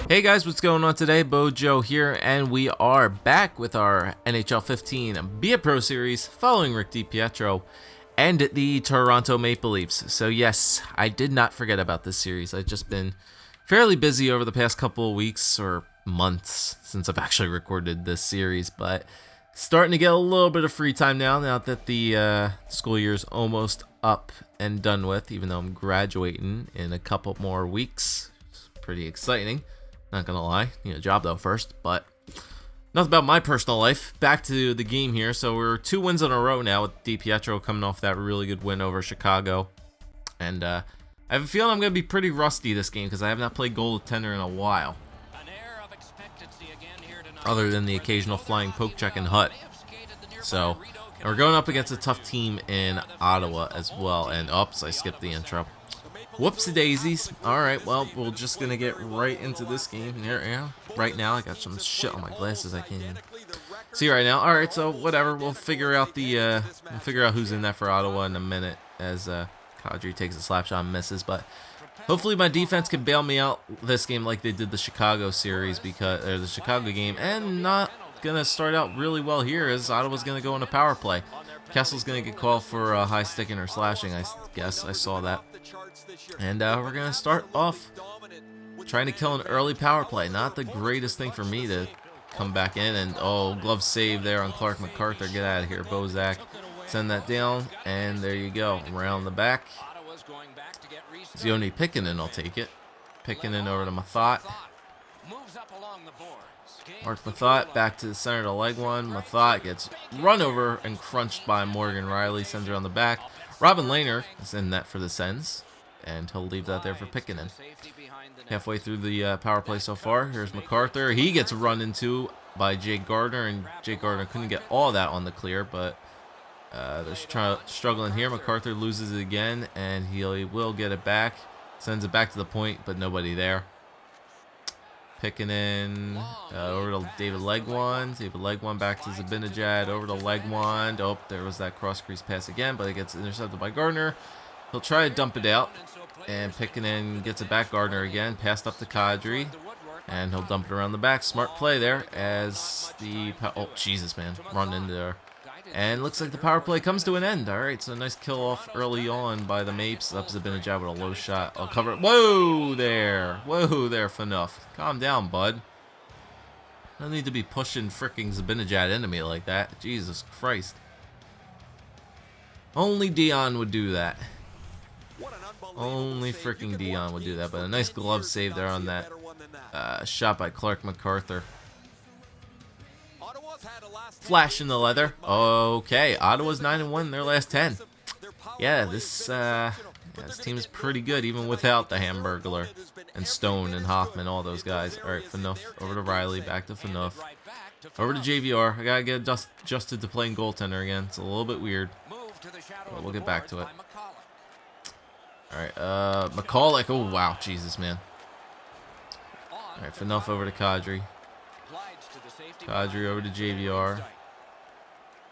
Hey guys, what's going on today? Bojo here, and we are back with our NHL 15 Be a Pro series following Rick DiPietro and the Toronto Maple Leafs. So yes, I did not forget about this series. I've just been fairly busy over the past couple of weeks or months since I've actually recorded this series, but starting to get a little bit of free time now that the school year's almost up and done with, even though I'm graduating in a couple more weeks. It's pretty exciting. Not gonna lie, need a job though first, but enough about my personal life. Back to the game here. So we're 2 wins in a row now with DiPietro coming off that really good win over Chicago. And I have a feeling I'm gonna be pretty rusty this game because I have not played goaltender in a while. Other than the occasional flying poke check and hut. So, and we're going up against a tough team in Ottawa as well. And oops, I skipped the intro. Whoopsie daisies. Alright, well, we're just gonna get right into this game here. Yeah, right now, I got some shit on my glasses I can't even see right now. Alright, so whatever. We'll figure out who's in that for Ottawa in a minute as Kadri takes a slap shot and misses. But hopefully my defense can bail me out this game like they did the Chicago series or the Chicago game, and not gonna start out really well here as Ottawa's gonna go on a power play. Kessel's gonna get called for high sticking or slashing, I guess. I saw that. And we're going to start off trying to kill an early power play. Not the greatest thing for me to come back in. And, oh, glove save there on Clark MacArthur. Get out of here, Bozak. Send that down, and there you go. Around the back. Zioni Pikkinen will take it. Pikkinen over to Mathot. Mark Mathot back to the center to leg one. Mathot gets run over and crunched by Morgan Riley. Sends her on the back. Robin Lehner is in net for the Sens. And he'll leave that there for Pikkinen. Halfway through the power play so far. Here's MacArthur. He gets run into by Jake Gardner. And Jake Gardner couldn't get all that on the clear. But they're struggling here. MacArthur loses it again. And he will get it back. Sends it back to the point. But nobody there. Pikkinen over to David Legwand. David Legwand back to Zibanejad. Over to Legwand. Oh, there was that cross crease pass again. But it gets intercepted by Gardner. He'll try to dump it out, and Pikkinen gets it back. Gardner again, passed up to Kadri, and he'll dump it around the back. Smart play there as oh, Jesus, man, run into there. And looks like the power play comes to an end. All right, so a nice kill off early on by the Mapes. Up Zibanejad with a low shot. I'll cover it. Whoa there, Phaneuf. Calm down, bud. No need to be pushing fricking Zibanejad into me like that. Jesus Christ. Only Dion would do that. Only freaking Dion would do that, but a nice glove save there on that shot by Clark MacArthur. Flash in the leather. Okay, Ottawa's 9-1 in their last 10. Yeah, this team is pretty good, even without the Hamburglar and Stone and Hoffman, all those guys. All right, Phaneuf over to Riley, back to Phaneuf. Over to JVR. I gotta get adjusted to playing goaltender again. It's a little bit weird, but we'll get back to it. Alright, McCulloch. Oh, wow. Jesus, man. Alright, Phaneuf over to Kadri. Kadri over to JVR.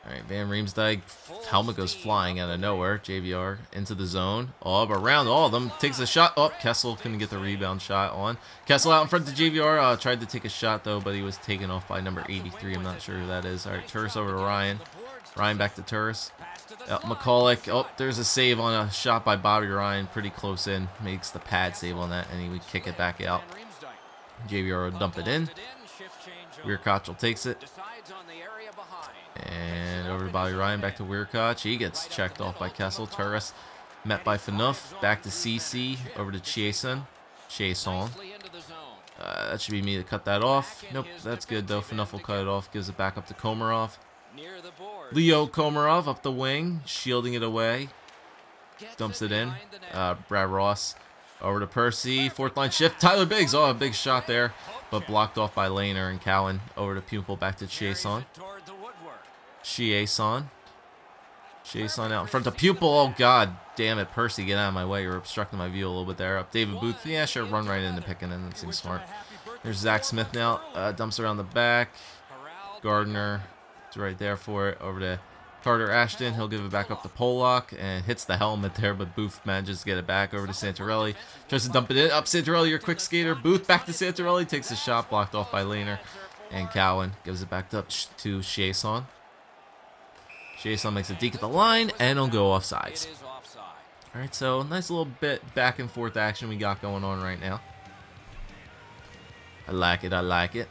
Alright, Van Riemsdyk. Helmet goes flying out of nowhere. JVR into the zone. Oh, but around all of them. Takes a shot. Oh, Kessel couldn't get the rebound shot on. Kessel out in front to JVR. Tried to take a shot, though, but he was taken off by number 83. I'm not sure who that is. Alright, Turris over to Ryan. Ryan back to Turris. McCulloch. Oh, there's a save on a shot by Bobby Ryan. Pretty close in. Makes the pad save on that, and he would kick it back out. JVR will dump it in. Weirkoch takes it. And over to Bobby Ryan. Back to Weirkoch. He gets checked off by Kessel. Turris met by Phaneuf. Back to CC. Over to Chiasson. That should be me to cut that off. Nope, that's good, though. Phaneuf will cut it off. Gives it back up to Komarov. Leo Komarov up the wing, shielding it away. Dumps it in. Brad Ross over to Percy. Fourth line shift. Tyler Biggs. Oh, a big shot there, but blocked off by Lehner and Cowan. Over to Pupil. Back to Chiasson. Chiasson out in front of Pupil. Oh, God damn it. Percy, get out of my way. You're obstructing my view a little bit there. Up David Booth. Yeah, sure. Run right into Pikkinen. That seems smart. There's Zach Smith now. Dumps around the back. Gardner. Right there for it. Over to Carter Ashton, he'll give it back up to Pollock and hits the helmet there, but Booth manages to get it back over to Santorelli. Tries to dump it in. Up Santorelli, your quick skater. Booth back to Santorelli, takes a shot, blocked off by Lehner. And Cowan gives it back up to Chiasson. Chiasson makes a deke at the line, and he'll go offsides. Alright, so nice little bit back and forth action we got going on right now. I like it, I like it.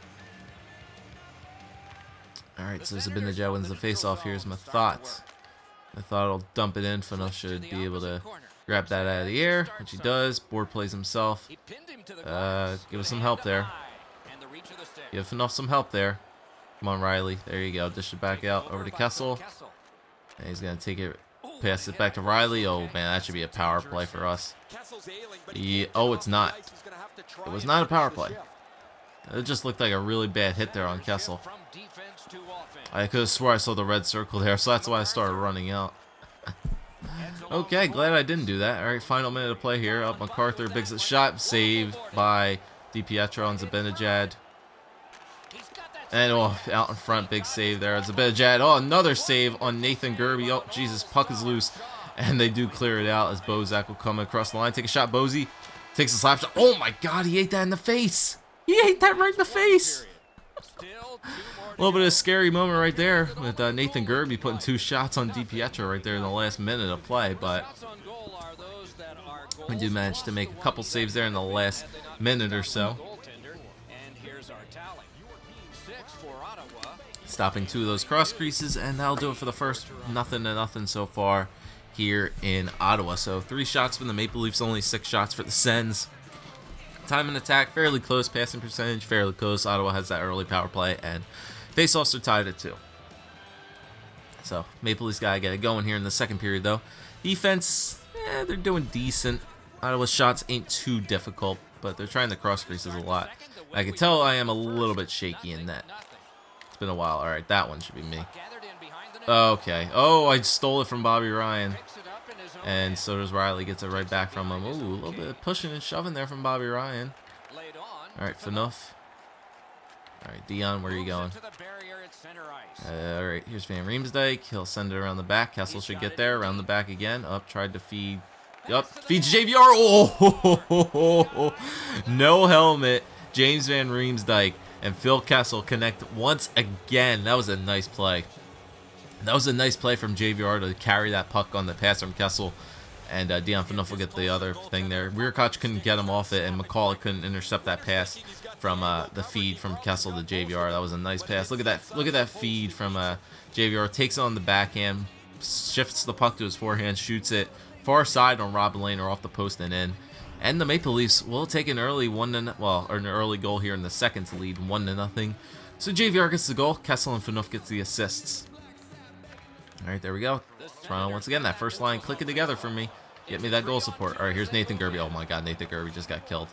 Alright, so Zibanejad wins the face-off. Here's Mathot. Mathot will dump it in. Fanoff should be able to grab that out of the air, which he does. Board plays himself. Give us some help there. Give Fanoff some help there. Come on, Riley. There you go. Dish it back out over to Kessel. And he's going to take it, pass it back to Riley. Oh, man, that should be a power play for us. Oh, it's not. It was not a power play. It just looked like a really bad hit there on Kessel. I could have swore I saw the red circle there, so that's why I started running out. Okay, glad I didn't do that. Alright, final minute of play here. Up MacArthur, big shot, saved by DiPietro on Zibanejad. And oh, out in front, big save there. Zibanejad, oh, another save on Nathan Gerby. Oh, Jesus, puck is loose. And they do clear it out as Bozak will come across the line. Take a shot, Bozy. Takes a slap shot. Oh my god, he ate that in the face. He ate that right in the face. A little bit of a scary moment right there with Nathan Gerby putting 2 shots on DiPietro right there in the last minute of play, but we did manage to make a couple saves there in the last minute or so, stopping 2 of those cross creases, and that'll do it for the first 0-0 so far here in Ottawa. So 3 shots from the Maple Leafs, only 6 shots for the Sens. Time and attack, fairly close. Passing percentage, fairly close. Ottawa has that early power play, and face-offs are tied at 2. So Maple Leafs gotta get it going here in the second period, though. Defense, they're doing decent. Ottawa's shots ain't too difficult, but they're trying to cross creases a lot. I can tell I am a little bit shaky in that. It's been a while. All right, that one should be me. Okay. Oh, I stole it from Bobby Ryan. And so does Riley, gets it right back from him. Ooh, a little bit of pushing and shoving there from Bobby Ryan. All right, Fanoff. All right, Dion, where are you going? All right, here's Van Riemsdyk. He'll send it around the back. Kessel should get there. Around the back again. Up, tried to feed. Up, feeds JVR. Oh, no helmet. James Van Riemsdyk and Phil Kessel connect once again. That was a nice play. That was a nice play from JVR to carry that puck on the pass from Kessel. And Dion Phaneuf will get the other thing there. Weirkoch couldn't get him off it, and McCall couldn't intercept that pass from the feed from Kessel to JVR. That was a nice pass. Look at that! Look at that feed from JVR. Takes it on the backhand, shifts the puck to his forehand, shoots it far side on Rob Lehner off the post and in. And the Maple Leafs will take an early an early goal here in the second to lead 1-0. So JVR gets the goal. Kessel and Phaneuf gets the assists. All right, there we go. Toronto once again. That first line clicking together for me. Get me that goal support. All right, here's Nathan Gerby. Oh my God, Nathan Gerby just got killed.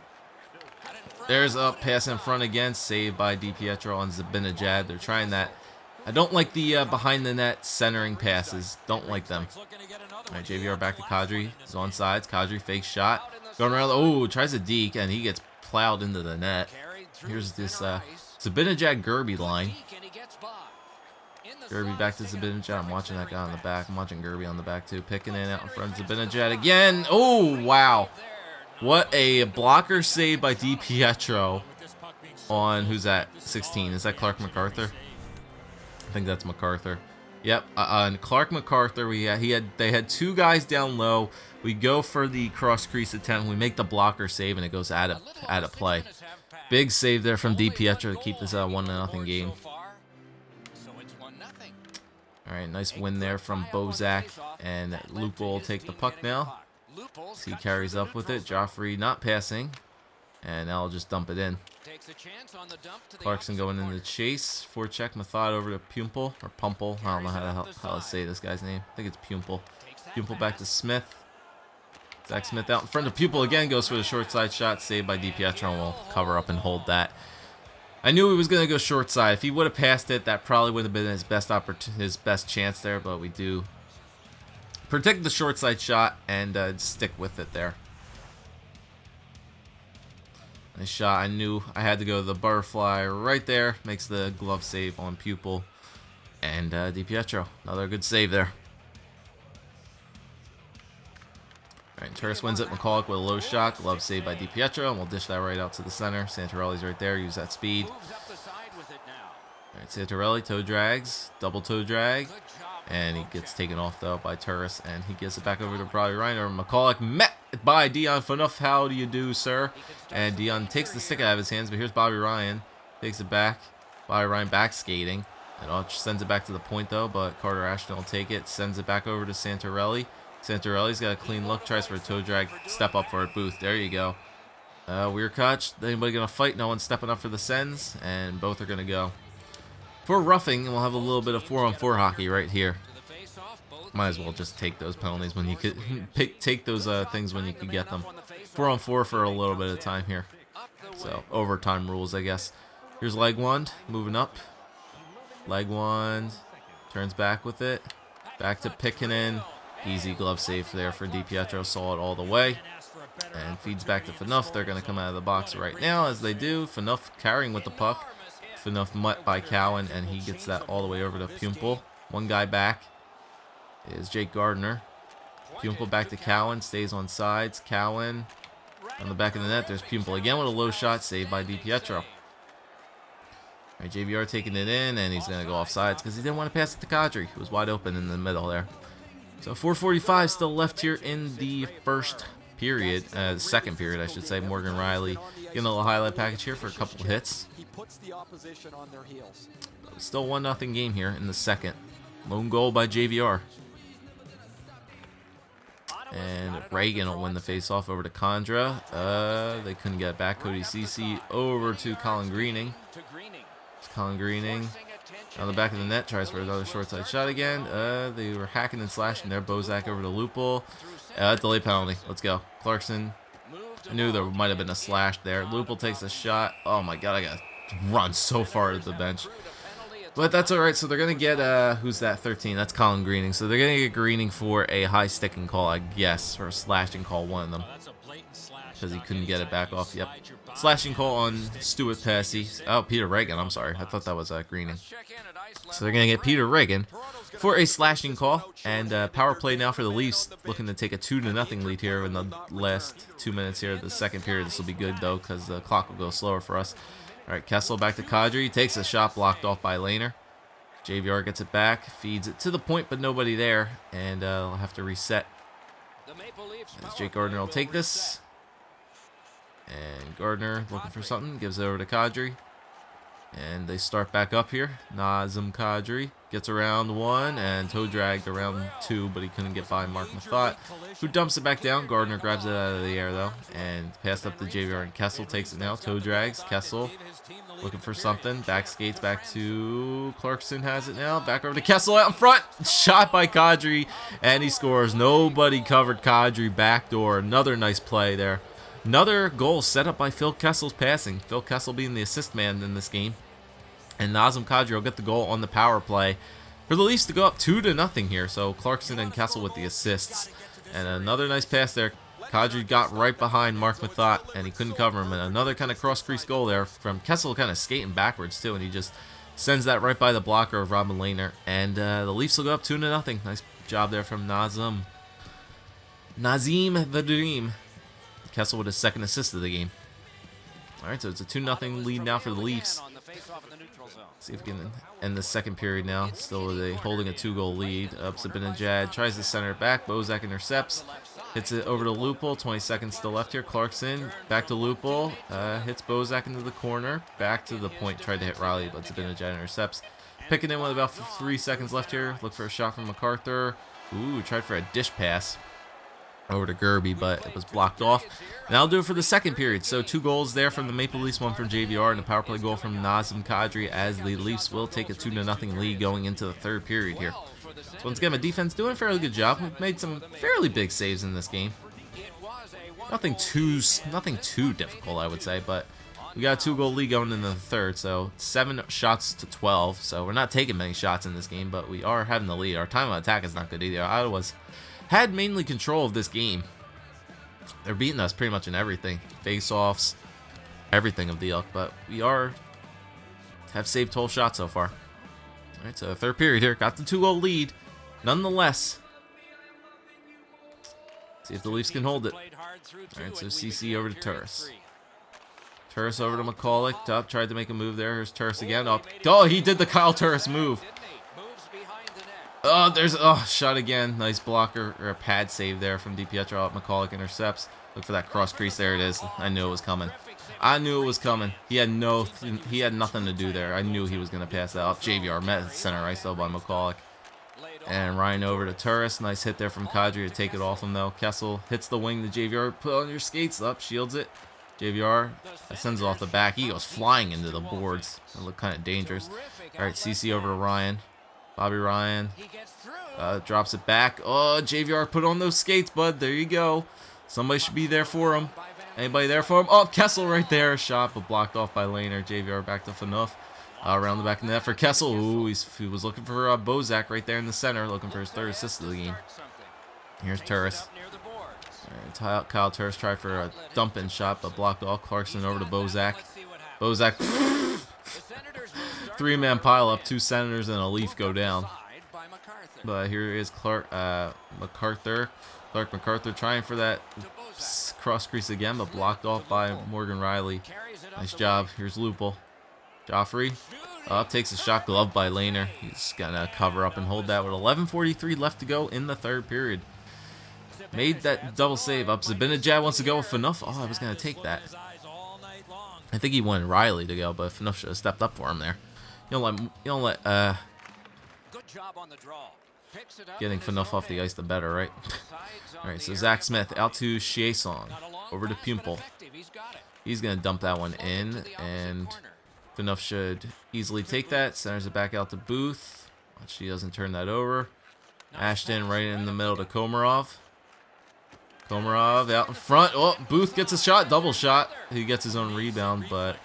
There's a pass in front again, saved by DiPietro on Zibanejad. They're trying that. I don't like the behind the net centering passes. Don't like them. All right, JVR back to Kadri. He's on sides. Kadri fake shot. Going around. Oh, tries a deke, and he gets plowed into the net. Here's this Zibanejad Gerby line. Gerby back to Zibanejad. I'm watching that guy on the back. I'm watching Gerby on the back too. Picking it out in front of Zibanejad again. Oh, wow. What a blocker save by DiPietro on, who's that? 16. Is that Clark MacArthur? I think that's MacArthur. Yep. On Clark MacArthur, they had 2 guys down low. We go for the cross crease attempt. We make the blocker save, and it goes out of play. Big save there from DiPietro to keep this a 1-0 game. All right, nice win there from Bozak, and Lupo will take the puck now. So he carries up with it. Joffrey not passing, and now I'll just dump it in. Clarkson going in the chase. Forecheck, Mathot over to Pumple, or Pumple. I don't know how to say this guy's name. I think it's Pumple. Pumple back to Smith. Zach Smith out in front of Pupil again, goes for the short side shot, saved by DiPietro, and we'll cover up and hold that. I knew he was going to go short side. If he would have passed it, that probably would have been his best chance there, but we do protect the short side shot and stick with it there. Nice shot. I knew I had to go to the butterfly right there. Makes the glove save on Pupil. And DiPietro, another good save there. Alright, Turris wins it. McCulloch with a low shot. Glove save by DiPietro, and we'll dish that right out to the center. Santorelli's right there. Use that speed. Alright, Santorelli toe drags. Double toe drag. And he gets taken off, though, by Turris. And he gives it back over to Bobby Ryan. Or McCulloch met by Dion Phaneuf. How do you do, sir? And Dion takes the stick out of his hands. But here's Bobby Ryan. Takes it back. Bobby Ryan back skating. And sends it back to the point, though. But Carter Ashton will take it. Sends it back over to Santorelli. Santorelli's got a clean look, tries for a toe drag, step up for it, Booth. There you go. Weird catch. Anybody going to fight? No one's stepping up for the sends, and both are going to go. For roughing, we'll have a little bit of 4-on-4 hockey right here. Might as well just take those penalties when you could take those things when you could get them. 4-on-4 for a little bit of time here. So, overtime rules, I guess. Here's leg one, moving up. Leg one, turns back with it. Back to Pickenen. Easy glove save there for DiPietro. Saw it all the way. And feeds back to Phaneuf. They're going to come out of the box right now, as they do. Phaneuf carrying with the puck. Phaneuf met by Cowan, and he gets that all the way over to Pumple. One guy back is Jake Gardner. Pumple back to Cowan. Stays on sides. Cowan on the back of the net. There's Pumple again with a low shot. Saved by DiPietro. All right, JVR taking it in, and he's going to go off sides because he didn't want to pass it to Kadri, who was wide open in the middle there. So 4:45 still left here in the first period, the second period, I should say. Morgan Riley getting a little highlight package here for a couple hits. Still 1-0 game here in the second. Lone goal by JVR. And Reagan will win the faceoff over to Condra. They couldn't get it back. Cody Ceci over to Colin Greening. It's Colin Greening. On the back of the net, tries for another short side shot again. They were hacking and slashing there. Bozak over to Lupul. Delay penalty. Let's go. Clarkson. I knew there might have been a slash there. Lupul takes a shot. Oh my god, I got to run so far to the bench. But that's alright. So they're going to get, who's that? 13. That's Colin Greening. So they're going to get Greening for a high sticking call, I guess. Or a slashing call, one of them. Because he couldn't get it back off. Yep. Slashing call on Stuart Passy. Oh, Peter Reagan. I'm sorry. I thought that was Greening. So they're going to get Peter Reagan for a slashing call. And power play now for the Leafs. Looking to take a 2-0 lead here in the last 2 minutes here of the second period. This will be good, though, because the clock will go slower for us. All right, Kessel back to Kadri. Takes a shot blocked off by Lehner. JVR gets it back. Feeds it to the point, but nobody there. And they'll have to reset. As Jake Gardner will take this. And Gardner looking for something. Gives it over to Kadri. And they start back up here. Nazem Kadri gets around one and toe dragged around two, but he couldn't get by Mark Mathot, who dumps it back down. Gardner grabs it out of the air, though, and passed up to JVR, and Kessel takes it now. Toe drags. Kessel looking for something. Back skates back to Clarkson. Has it now. Back over to Kessel out in front. Shot by Kadri, and he scores. Nobody covered Kadri. Backdoor. Another nice play there. Another goal set up by Phil Kessel's passing. Phil Kessel being the assist man in this game. And Nazem Kadri will get the goal on the power play for the Leafs to go up 2-0 here. So Clarkson and Kessel with the assists. And another nice pass there. Kadri got right behind Mark Mathot, and he couldn't cover him. And another kind of cross-crease goal there from Kessel, kind of skating backwards, too. And he just sends that right by the blocker of Robin Lehner. And the Leafs will go up 2-0. Nice job there from Nazem. Nazem the Dream. Kessel with his second assist of the game. Alright, so it's a 2-0 lead now for the Leafs. See if we can end the second period now. Still holding a 2-goal lead. Up Zibanejad. Tries to center it back. Bozak intercepts. Hits it over to Lupul. 20 seconds still left here. Clarkson back to Lupul. Hits Bozak into the corner. Back to the point. Tried to hit Riley, but Zibanejad intercepts. Picking in with about 3 seconds left here. Look for a shot from MacArthur. Ooh, tried for a dish pass over to Gerby, but it was blocked off. And that'll do it for the second period. So 2 goals there from the Maple Leafs, 1 from JVR, and a power play goal from Nazem Kadri, as the Leafs will take a 2-0 lead going into the third period here. So once again, my defense doing a fairly good job. We've made some fairly big saves in this game. Nothing too difficult, I would say, but we got a 2-goal lead going into the third, so 7 shots to 12. So we're not taking many shots in this game, but we are having the lead. Our time of attack is not good either. Ottawa's had mainly control of this game. They're beating us pretty much in everything. Face-offs, everything of the ilk. But we have saved 12 shots so far. All right, so the third period here. Got the 2-goal lead. Nonetheless. See if the Leafs can hold it. All right, so CC over to Turris. Turris over to McCulloch. Up, tried to make a move there. Here's Turris again. Oh, he did the Kyle Turris move. Oh, there's shot again. Nice blocker or a pad save there from DiPietro. McCulloch intercepts. Look for that cross crease. There it is. I knew it was coming. I knew it was coming. He had nothing to do there. I knew he was gonna pass that up. JVR met center ice though by McCulloch. And Ryan over to Turris. Nice hit there from Kadri to take it off him though. Kessel hits the wing to JVR. Put on your skates up. Shields it. JVR sends it off the back. He goes flying into the boards. It looked kind of dangerous. All right, CC over to Ryan. Bobby Ryan drops it back. Oh, JVR, put on those skates, bud. There you go. Somebody should be there for him. Anybody there for him? Oh, Kessel right there. Shot, but blocked off by Lehner. JVR back to Phaneuf. Around the back of the net for Kessel. Ooh, he was looking for Bozak right there in the center, looking for his third assist of the game. Here's Turris. Right, Kyle Turris tried for a dump-in shot, but blocked off. Clarkson over to Bozak. Bozak. 3-man pile up. 2 Senators and a Leaf go down. But here is MacArthur. Clark MacArthur trying for that cross crease again, but blocked off by Morgan Riley. Nice job. Here's Lupul. Joffrey takes a shot, glove by Lehner. He's gonna cover up and hold that with 11:43 left to go in the third period. Made that double save up. Zibanejad wants to go with Phaneuf. Oh, I was gonna take that. I think he wanted Riley to go, but Phaneuf should have stepped up for him there. You don't let getting Phaneuf off the ice the better, right? All right, so Zach Smith out to Chiasson, over to Pumple. He's gonna dump that one in, and Phaneuf should easily take that. Centers it back out to Booth. She doesn't turn that over. Ashton right in the middle to Komarov. Komarov out in front. Oh, Booth gets a shot. Double shot. He gets his own rebound, but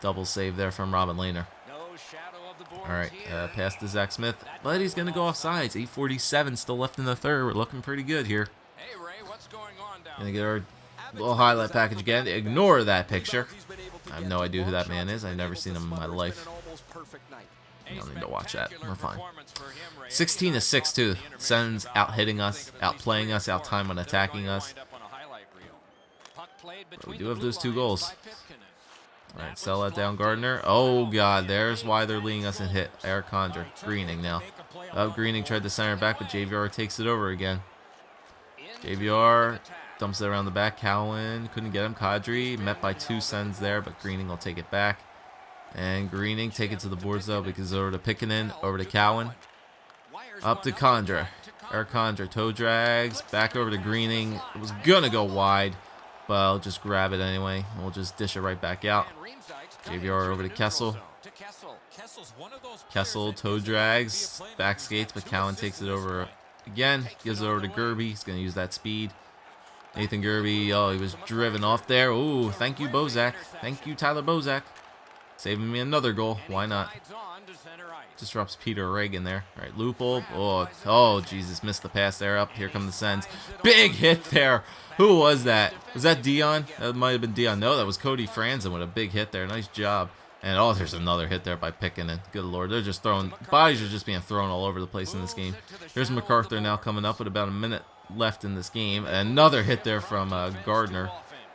double save there from Robin Lehner. All right, pass to Zach Smith, but he's going to go off sides. 8:47 still left in the third. We're looking pretty good here. Going to get our little highlight package again. Ignore that picture. I have no idea who that man is. I've never seen him in my life. I don't need to watch that. We're fine. 16-6 too. Sens out hitting us, outplaying us, out time on attacking us. But we do have those 2 goals. All right, sell that down, Gardner. Oh God, there's why they're leading us in hit. Eric Condra, Greening now. Greening tried to center back, but JVR takes it over again. JVR dumps it around the back. Cowan couldn't get him. Kadri met by 2 Sens there, but Greening will take it back. And Greening take it to the boards though, because over to Pickenen, over to Cowan. Up to Condra. Eric Condra, toe drags, back over to Greening. It was gonna go wide, but I'll just grab it anyway. We'll just dish it right back out. JVR over to Kessel. Kessel toe drags, back skates, but Cowan takes it over again. Gives it over to Gerby. He's gonna use that speed. Nathan Gerby, oh, he was driven off there. Ooh, thank you, Bozak. Thank you, Tyler Bozak. Saving me another goal. Why not? Disrupts Peter Reagan there. All right, Lupul. Oh, Jesus, missed the pass there. Up here come the Sens. Big hit there. Who was that? Was that Dion? That might have been Dion. No, that was Cody Franzen with a big hit there. Nice job. And oh, there's another hit there by Pickenen. Good Lord, they're just throwing. Bodies are just being thrown all over the place in this game. Here's MacArthur now coming up with about a minute left in this game. Another hit there from Gardner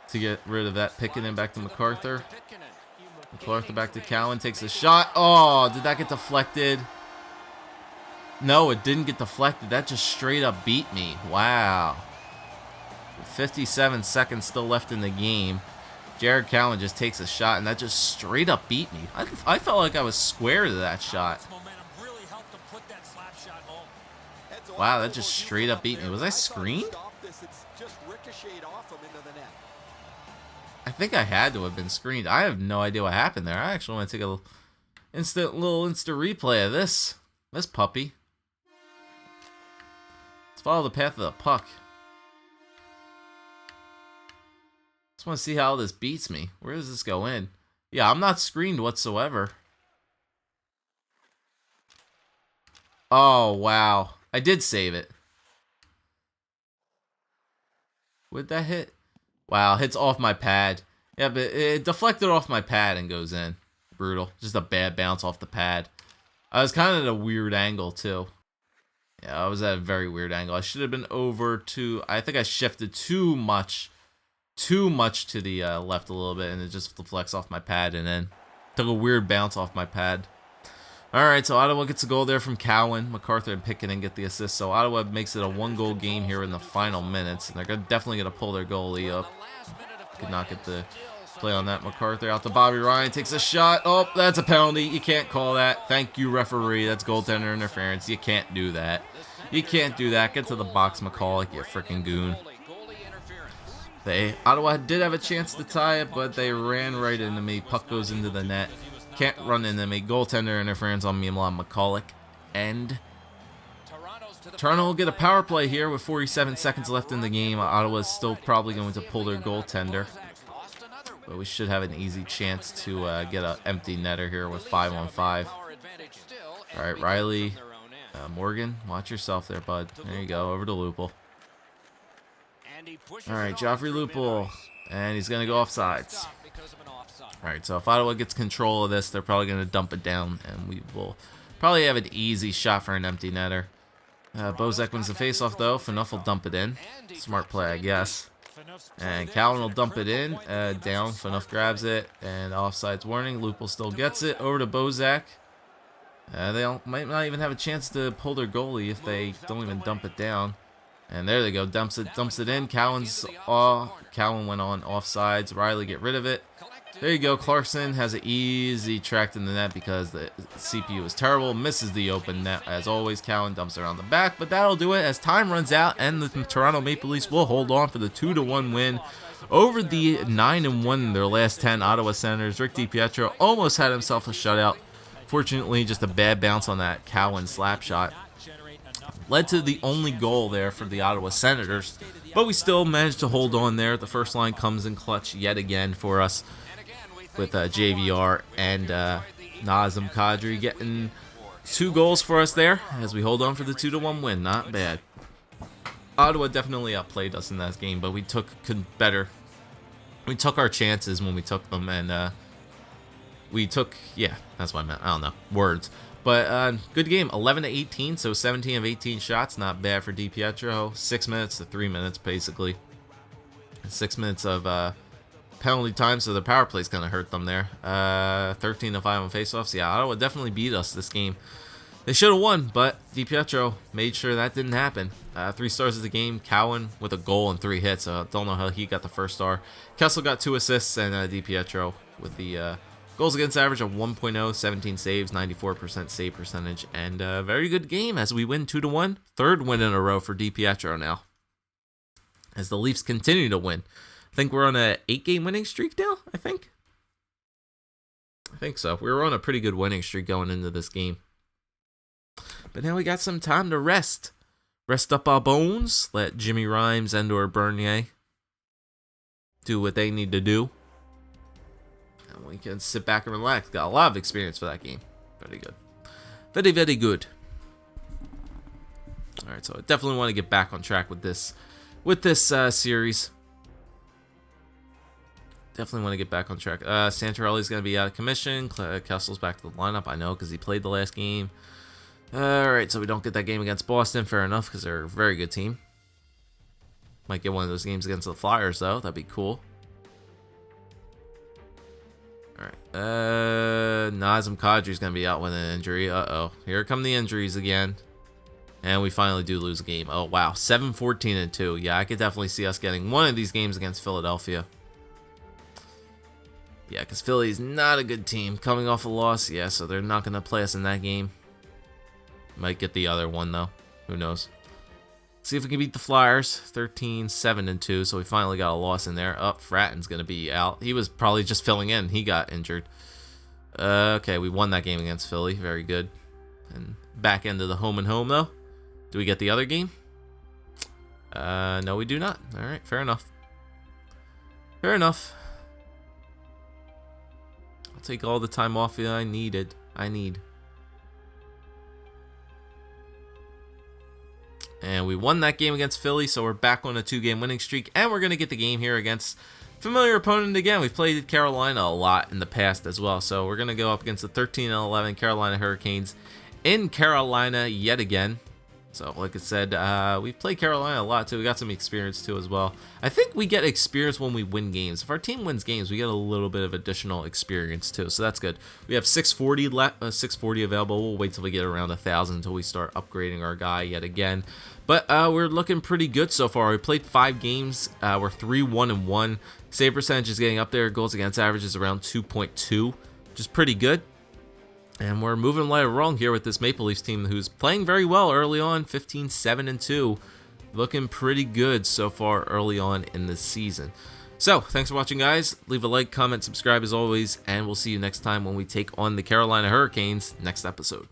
to get rid of that. Pickenen back to MacArthur. MacArthur back to Cowan, takes a shot. Oh, did that get deflected? No, it didn't get deflected. That just straight up beat me. Wow. 57 seconds still left in the game. Jared Cowan just takes a shot, and that just straight up beat me. I felt like I was square to that shot. Wow, that just straight up beat me. Was I screened? I think I had to have been screened. I have no idea what happened there. I actually want to take a little instant replay of this puppy. Let's follow the path of the puck. Just want to see how this beats me. Where does this go in? Yeah, I'm not screened whatsoever. Oh, wow. I did save it. Would that hit? Wow, hits off my pad. Yeah, but it deflected off my pad and goes in. Brutal. Just a bad bounce off the pad. I was kind of at a weird angle too. Yeah, I was at a very weird angle. I should have been over to. I think I shifted too much to the left a little bit, and it just deflects off my pad, and then took a weird bounce off my pad. All right, so Ottawa gets a goal there from Cowan. MacArthur and Pickett get the assist, so Ottawa makes it a 1-goal game here in the final minutes, and they're definitely going to pull their goalie up. Could not get the play on that. MacArthur out to Bobby Ryan, takes a shot. Oh, that's a penalty. You can't call that. Thank you, referee. That's goaltender interference. You can't do that. You can't do that. Get to the box, McCulloch, you freaking goon. Ottawa did have a chance to tie it, but they ran right into me. Puck goes into the net. Can't run into me. Goaltender interference on Milan McCulloch. And Toronto will get a power play here with 47 seconds left in the game. Ottawa is still probably going to pull their goaltender, but we should have an easy chance to get an empty netter here with 5-on-5. All right, Riley, Morgan, watch yourself there, bud. There you go, over to Lupul. All right, Joffrey Lupul, and he's going to go offsides. All right, so if Ottawa gets control of this, they're probably going to dump it down, and we will probably have an easy shot for an empty netter. Bozak wins the faceoff, though. Phaneuf will dump it in. Smart play, I guess. And Cowan will dump it in. Down, Phaneuf grabs it, and offsides warning. Lupul still gets it. Over to Bozak. They might not even have a chance to pull their goalie if they don't even dump it down. And there they go, dumps it in. Cowan went on offsides. Riley get rid of it. There you go. Clarkson has an easy track in the net because the CPU is terrible. Misses the open net as always. Cowan dumps it around the back, but that'll do it as time runs out, and the Toronto Maple Leafs will hold on for the 2-1 win over the 9-1 in their last 10 Ottawa Senators. Rick DiPietro almost had himself a shutout. Fortunately, just a bad bounce on that Cowan slap shot led to the only goal there for the Ottawa Senators, but we still managed to hold on there. The first line comes in clutch yet again for us, with JVR and Nazem Kadri getting 2 goals for us there as we hold on for the 2-1 win. Not bad. Ottawa definitely outplayed us in that game, but we took better. We took our chances when we took them, and yeah, that's what I meant. I don't know words, but good game. 11-18, so 17 of 18 shots. Not bad for DiPietro. 6 minutes to 3 minutes, basically. 6 minutes of penalty time, so the power play's going to hurt them there. 13-5 on faceoffs. Yeah, Ottawa definitely beat us this game. They should have won, but DiPietro made sure that didn't happen. 3 stars of the game. Cowan with a goal and 3 hits. Don't know how he got the first star. Kessel got 2 assists, and DiPietro with the goals against average of 1.0, 17 saves, 94% save percentage, and a very good game as we win 2-1. 3rd win in a row for DiPietro now, as the Leafs continue to win. I think we're on a 8-game winning streak now, I think so. We were on a pretty good winning streak going into this game. But now we got some time to rest. Rest up our bones. Let Jimmy Rhymes and or Bernier do what they need to do. And we can sit back and relax. Got a lot of experience for that game. Very good. Very, very good. Alright, so I definitely want to get back on track with this series. Definitely want to get back on track. Santorelli's going to be out of commission. Kessel's back to the lineup. I know because he played the last game. Alright, so we don't get that game against Boston. Fair enough, because they're a very good team. Might get one of those games against the Flyers, though. That'd be cool. Alright. Nazem Kadri's going to be out with an injury. Uh-oh. Here come the injuries again. And we finally do lose a game. Oh, wow. 7-14-2. Yeah, I could definitely see us getting one of these games against Philadelphia. Yeah, because Philly's not a good team. Coming off a loss, yeah, so they're not going to play us in that game. Might get the other one, though. Who knows? See if we can beat the Flyers. 13-7-2, so we finally got a loss in there. Fratton's going to be out. He was probably just filling in. He got injured. Okay, we won that game against Philly. Very good. And back into the home and home, though. Do we get the other game? No, we do not. All right, fair enough. Fair enough. I'll take all the time off that I need. And we won that game against Philly, so we're back on a 2-game winning streak. And we're going to get the game here against familiar opponent again. We've played Carolina a lot in the past as well, so we're going to go up against the 13-11 Carolina Hurricanes in Carolina yet again. So, like I said, we've played Carolina a lot, too. We got some experience, too, as well. I think we get experience when we win games. If our team wins games, we get a little bit of additional experience, too. So, that's good. We have 640 640 available. We'll wait till we get around 1,000 until we start upgrading our guy yet again. But we're looking pretty good so far. We played 5 games. We're 3-1-1. Save percentage is getting up there. Goals against average is around 2.2, which is pretty good. And we're moving right along here with this Maple Leafs team who's playing very well early on, 15-7-2. Looking pretty good so far early on in this season. So, thanks for watching, guys. Leave a like, comment, subscribe as always, and we'll see you next time when we take on the Carolina Hurricanes next episode.